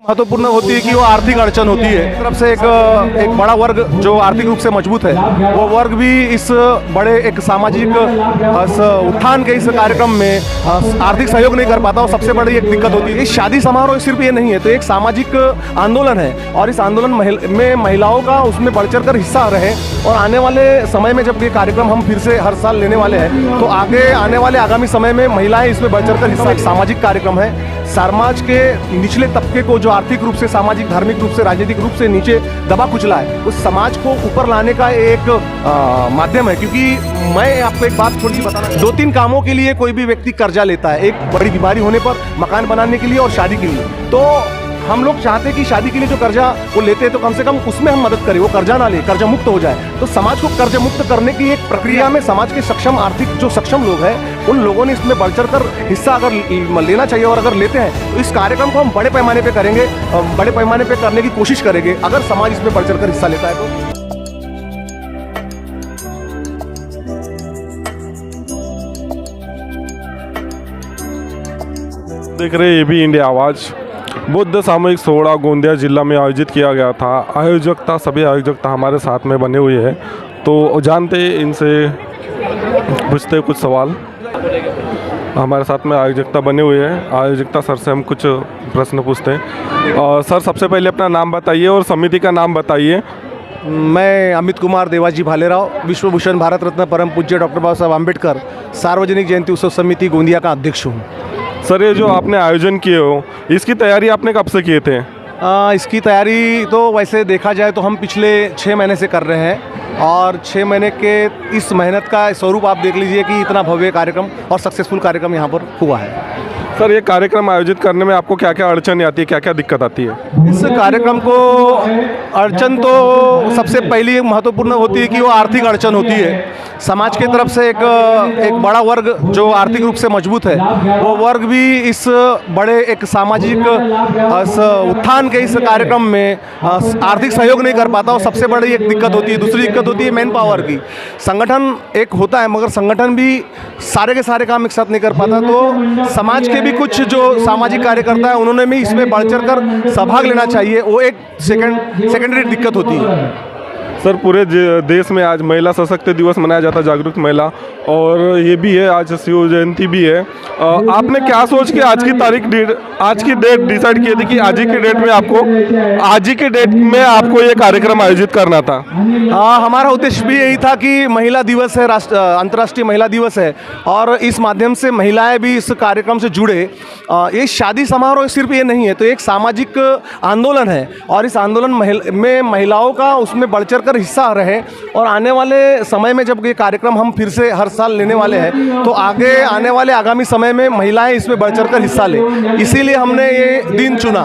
महत्वपूर्ण होती है कि वो आर्थिक अड़चन होती है तरफ से एक बड़ा वर्ग जो आर्थिक रूप से मजबूत है वो वर्ग भी इस बड़े एक सामाजिक उत्थान के इस कार्यक्रम में आर्थिक सहयोग नहीं कर पाता और सबसे बड़ी एक दिक्कत होती है। इस शादी समारोह सिर्फ ये नहीं है, तो एक सामाजिक आंदोलन है और इस आंदोलन में महिलाओं का उसमें बढ़ चढ़ कर हिस्सा रहे और आने वाले समय में जब ये कार्यक्रम हम फिर से हर साल लेने वाले हैं तो आगे आने वाले आगामी समय में महिलाएं इसमें बढ़ चढ़ कर हिस्सा। एक सामाजिक कार्यक्रम है, समाज के निचले तबके को जो आर्थिक रूप से, सामाजिक, धार्मिक रूप से, राजनीतिक रूप से नीचे दबा कुचला है, उस समाज को ऊपर लाने का एक माध्यम है। क्योंकि मैं आपको एक बात थोड़ी सी बताना, 2-3 कामों के लिए कोई भी व्यक्ति कर्जा लेता है, एक बड़ी बीमारी होने पर, मकान बनाने के लिए और शादी के लिए। तो हम लोग चाहते हैं कि शादी के लिए जो कर्जा वो लेते हैं तो कम से कम उसमें हम मदद करें, वो कर्जा ना ले, कर्जा मुक्त हो जाए। तो समाज को कर्जा मुक्त करने की एक प्रक्रिया में समाज के सक्षम, आर्थिक जो सक्षम लोग हैं उन लोगों ने इसमें बढ़ चढ़ कर हिस्सा अगर लेना चाहिए और अगर लेते हैं तो इस कार्यक्रम को हम बड़े पैमाने पर करेंगे, बड़े पैमाने पर करने की कोशिश करेंगे अगर समाज इसमें बढ़ चढ़ कर हिस्सा लेता है तो। देख रहे ये भी इंडिया आवाज़ बुद्ध सामूहिक सोहरा गोंदिया जिला में आयोजित किया गया था। आयोजकता, सभी आयोजकता हमारे साथ में बने हुए हैं, तो जानते इनसे पूछते कुछ सवाल। हमारे साथ में आयोजकता बने हुए हैं, आयोजकता सर से हम कुछ प्रश्न पूछते हैं। सर, सबसे पहले अपना नाम बताइए और समिति का नाम बताइए। मैं अमित कुमार देवाजी भालेराव, विश्व भूषण भारत रत्न परम पूज्य डॉक्टर बाबा साहब आम्बेडकर सार्वजनिक जयंती उत्सव समिति गोंदिया का अध्यक्ष हूँ। सर, ये जो आपने आयोजन किए हो इसकी तैयारी आपने कब से किए थे? इसकी तैयारी तो वैसे देखा जाए तो हम पिछले 6 महीने से कर रहे हैं और 6 महीने के इस मेहनत का स्वरूप आप देख लीजिए कि इतना भव्य कार्यक्रम और सक्सेसफुल कार्यक्रम यहाँ पर हुआ है। सर, ये कार्यक्रम आयोजित करने में आपको क्या क्या अड़चन आती है, क्या क्या दिक्कत आती है? इस कार्यक्रम को अड़चन तो सबसे पहली महत्वपूर्ण होती है कि वो आर्थिक अड़चन होती है। समाज की तरफ से एक बड़ा वर्ग जो आर्थिक रूप से मजबूत है वो वर्ग भी इस बड़े एक सामाजिक उत्थान के इस कार्यक्रम में आर्थिक सहयोग नहीं कर पाता और सबसे बड़ी एक दिक्कत होती है। दूसरी दिक्कत होती है मैन पावर की। संगठन एक होता है मगर संगठन भी सारे के सारे काम एक साथ नहीं कर पाता, तो समाज के भी कुछ जो सामाजिक कार्यकर्ता है उन्होंने भी इसमें बढ़ चढ़ कर सहभाग लेना चाहिए, वो एक सेकेंडरी दिक्कत होती है। सर, पूरे देश में आज महिला सशक्त दिवस मनाया जाता है, जागरूक महिला, और ये भी है आज शिव जयंती भी है। आपने क्या सोच के आज की डेट डिसाइड की थी कि आज ही के डेट में आपको ये कार्यक्रम आयोजित करना था? हाँ, हमारा उद्देश्य भी यही था कि महिला दिवस है, अंतर्राष्ट्रीय महिला दिवस है और इस माध्यम से महिलाएं भी इस कार्यक्रम से जुड़े। ये शादी समारोह सिर्फ ये नहीं है, तो एक सामाजिक आंदोलन है और इस आंदोलन में महिलाओं का उसमें बढ़ चढ़ कर हिस्सा रहे और आने वाले समय में जब ये कार्यक्रम हम फिर से हर साल लेने वाले हैं तो आगे आने वाले आगामी समय में महिलाएं इसमें बढ़ चढ़ कर हिस्सा लें, इसीलिए हमने ये दिन चुना।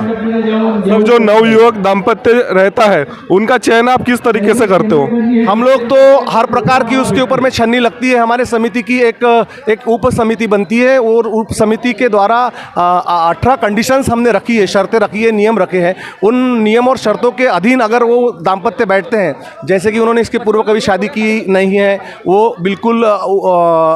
तो जो नवयुवक दाम्पत्य रहता है उनका चयन आप किस तरीके से करते हो? हम लोग तो हर प्रकार की उसके ऊपर में छन्नी लगती है। हमारे समिति की एक उप समिति बनती है और उप समिति के द्वारा 18 कंडीशंस हमने रखी है, शर्तें रखी है, नियम रखे हैं। उन नियम और शर्तों के अधीन अगर वो दाम्पत्य बैठते हैं, जैसे कि उन्होंने इसके पूर्व कभी शादी की नहीं है, वो बिल्कुल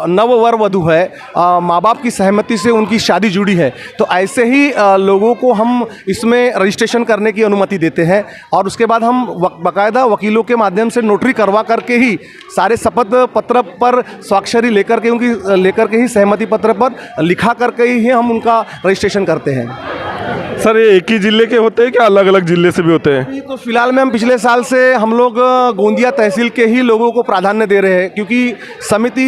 नववर वधू है, माँ बाप की सहमति से उनकी शादी जुड़ी है, तो ऐसे ही लोगों को हम इसमें रजिस्ट्रेशन करने की अनुमति देते हैं और उसके बाद हम बाकायदा वकीलों के माध्यम से नोटरी करवा करके ही सारे शपथ पत्र पर स्वाक्षरी लेकर के ही सहमति पत्र पर लिखा करके ही हम उनका रजिस्ट्रेशन करते हैं। सर, ये एक ही जिले के होते हैं क्या अलग अलग जिले से भी होते हैं? तो फिलहाल में हम पिछले साल से हम लोग गोंदिया तहसील के ही लोगों को प्राधान्य दे रहे हैं, क्योंकि समिति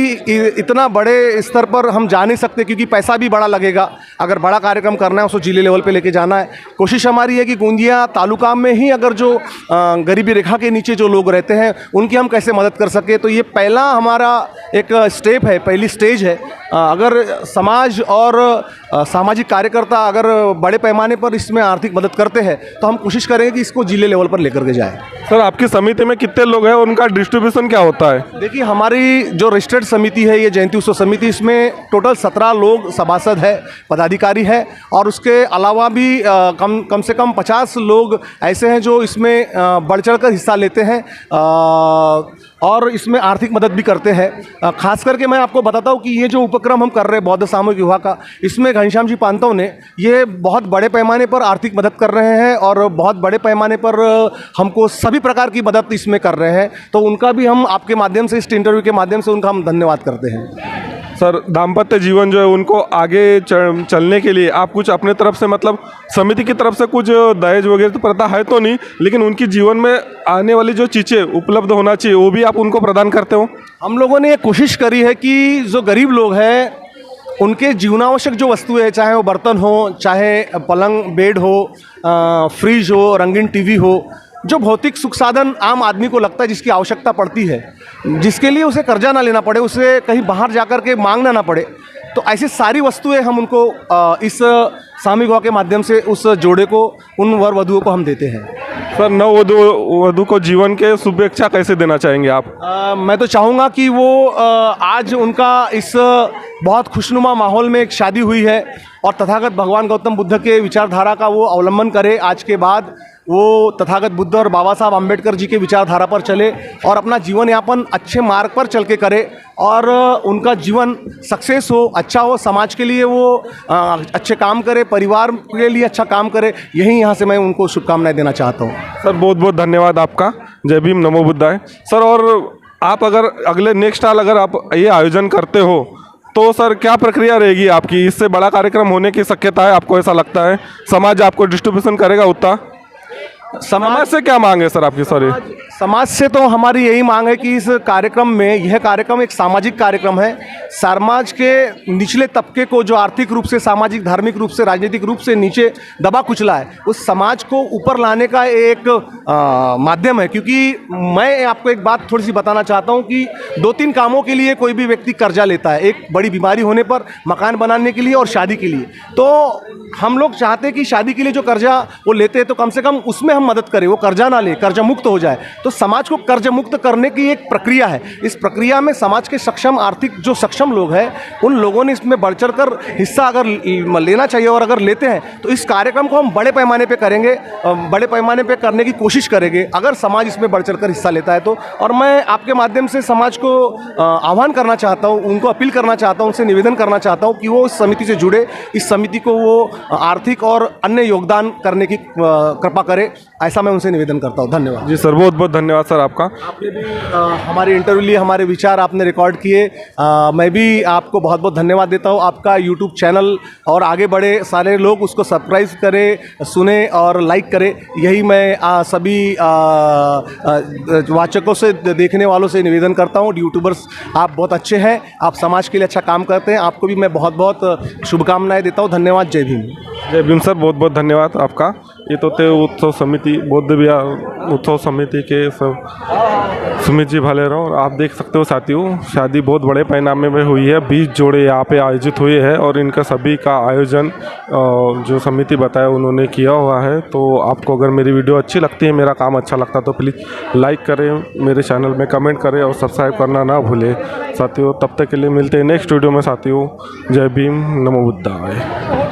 इतना बड़े स्तर पर हम जा नहीं सकते, क्योंकि पैसा भी बड़ा लगेगा। अगर बड़ा कार्यक्रम करना है उसको जिले लेवल पे लेके जाना है। कोशिश हमारी है कि गोंदिया तालुका में ही अगर जो गरीबी रेखा के नीचे जो लोग रहते हैं उनकी हम कैसे मदद कर सके, तो ये पहला हमारा एक स्टेप है, पहली स्टेज है। अगर समाज और सामाजिक कार्यकर्ता अगर बड़े पैमाने पर इसमें आर्थिक मदद करते हैं तो हम कोशिश करेंगे कि इसको जिले लेवल पर लेकर के जाए। सर, आपकी समिति में कितने लोग हैं, उनका डिस्ट्रीब्यूशन क्या होता है? देखिए, हमारी जो रजिस्टर्ड समिति है ये जयंती उत्सव समिति, इसमें टोटल 17 लोग सभासद है, पदाधिकारी है और उसके अलावा भी कम से कम 50 लोग ऐसे हैं जो इसमें बढ़ चढ़ कर हिस्सा लेते हैं और इसमें आर्थिक मदद भी करते हैं। खास करके मैं आपको बताता हूँ कि ये जो उप उपक्रम हम कर रहे हैं बौद्ध सामूहिक विवाह का, इसमें घनश्याम जी पांतव ने ये बहुत बड़े पैमाने पर आर्थिक मदद कर रहे हैं और बहुत बड़े पैमाने पर हमको सभी प्रकार की मदद इसमें कर रहे हैं। तो उनका भी हम आपके माध्यम से, इस इंटरव्यू के माध्यम से उनका हम धन्यवाद करते हैं। सर, दाम्पत्य जीवन जो है उनको आगे चलने के लिए आप कुछ अपने तरफ से, मतलब समिति की तरफ से कुछ दहेज वगैरह तो प्रथा है तो नहीं, लेकिन उनकी जीवन में आने वाली जो चीज़ें उपलब्ध होना चाहिए वो भी आप उनको प्रदान करते हो? हम लोगों ने ये कोशिश करी है कि जो गरीब लोग हैं उनके जीवनावश्यक जो वस्तुएं हैं, चाहे वो बर्तन हो, चाहे पलंग बेड हो, फ्रिज हो, रंगीन टीवी हो, जो भौतिक सुख साधन आम आदमी को लगता है जिसकी आवश्यकता पड़ती है, जिसके लिए उसे कर्जा ना लेना पड़े, उसे कहीं बाहर जाकर के मांगना ना पड़े, तो ऐसी सारी वस्तुएं हम उनको इस सामूहिक विवाह के माध्यम से उस जोड़े को, उन वर वधुओं को हम देते हैं। सर, नव वधु को जीवन के शुभेच्छा कैसे देना चाहेंगे आप? मैं तो चाहूँगा कि वो आज उनका इस बहुत खुशनुमा माहौल में एक शादी हुई है और तथागत भगवान गौतम बुद्ध के विचारधारा का वो अवलंबन करे। आज के बाद वो तथागत बुद्ध और बाबा साहब अम्बेडकर जी के विचारधारा पर चले और अपना जीवन यापन अच्छे मार्ग पर चल के करे और उनका जीवन सक्सेस हो, अच्छा हो, समाज के लिए वो अच्छे काम करे, परिवार के लिए अच्छा काम करे। यही यहाँ से मैं उनको शुभकामनाएं देना चाहता हूँ। सर, बहुत बहुत धन्यवाद आपका। जय भीम, नमो बुद्धाय। सर, और आप अगर अगले नेक्स्ट साल अगर आप ये आयोजन करते हो तो सर क्या प्रक्रिया रहेगी आपकी? इससे बड़ा कार्यक्रम होने की शक्यता है, आपको ऐसा लगता है? समाज आपको डिस्ट्रीब्यूशन करेगा उतना? समाज से क्या मांग है सर आपकी? सॉरी, समाज से तो हमारी यही मांग है कि इस कार्यक्रम में, यह कार्यक्रम एक सामाजिक कार्यक्रम है, समाज के निचले तबके को जो आर्थिक रूप से, सामाजिक, धार्मिक रूप से, राजनीतिक रूप से नीचे दबा कुचला है, उस समाज को ऊपर लाने का एक माध्यम है। क्योंकि मैं आपको एक बात थोड़ी सी बताना चाहता हूँ कि 2-3 कामों के लिए कोई भी व्यक्ति कर्जा लेता है, एक बड़ी बीमारी होने पर, मकान बनाने के लिए और शादी के लिए। तो हम लोग चाहते हैं कि शादी के लिए जो कर्जा वो लेते हैं तो कम से कम उसमें हम मदद करें, वो कर्जा ना ले, कर्जा मुक्त हो जाए। तो समाज को कर्ज मुक्त करने की एक प्रक्रिया है। इस प्रक्रिया में समाज के सक्षम, आर्थिक जो सक्षम लोग हैं, उन लोगों ने इसमें बढ़ चढ़ कर हिस्सा अगर लेना चाहिए और अगर लेते हैं तो इस कार्यक्रम को हम बड़े पैमाने पे करेंगे, बड़े पैमाने पे करने की कोशिश करेंगे अगर समाज इसमें बढ़ चढ़ कर हिस्सा लेता है तो। और मैं आपके माध्यम से समाज को आह्वान करना चाहता हूँ, उनको अपील करना चाहता हूँ, उनसे निवेदन करना चाहता हूँ कि वो इस समिति से जुड़े, इस समिति को वो आर्थिक और अन्य योगदान करने की कृपा करे, ऐसा मैं उनसे निवेदन करता हूँ। धन्यवाद। जी सर, बहुत बहुत धन्यवाद सर आपका। आपने भी हमारे इंटरव्यू लिए हमारे विचार आपने रिकॉर्ड किए, मैं भी आपको बहुत बहुत धन्यवाद देता हूँ। आपका यूट्यूब चैनल और आगे बढ़े, सारे लोग उसको सब्सक्राइब करें, सुने और लाइक करें, यही मैं सभी वाचकों से, देखने वालों से निवेदन करता हूँ। यूट्यूबर्स आप बहुत अच्छे हैं, आप समाज के लिए अच्छा काम करते हैं, आपको भी मैं बहुत बहुत शुभकामनाएं देता हूँ। धन्यवाद। जय भीम। जय भीम सर, बहुत बहुत धन्यवाद आपका। ये तो थे उत्सव समिति, बौद्ध विहार उत्सव समिति के सब सुमित जी भाले रहो। आप देख सकते हो साथियों, शादी बहुत बड़े पैमाने में हुई है, 20 जोड़े यहाँ पे आयोजित हुए हैं और इनका सभी का आयोजन जो समिति बताया उन्होंने किया हुआ है। तो आपको अगर मेरी वीडियो अच्छी लगती है, मेरा काम अच्छा लगता है तो प्लीज़ लाइक करें, मेरे चैनल में कमेंट करें और सब्सक्राइब करना ना भूलें साथियों। तब तक के लिए मिलते हैं नेक्स्ट वीडियो में साथियों। जय भीम, नमो बुद्धाय।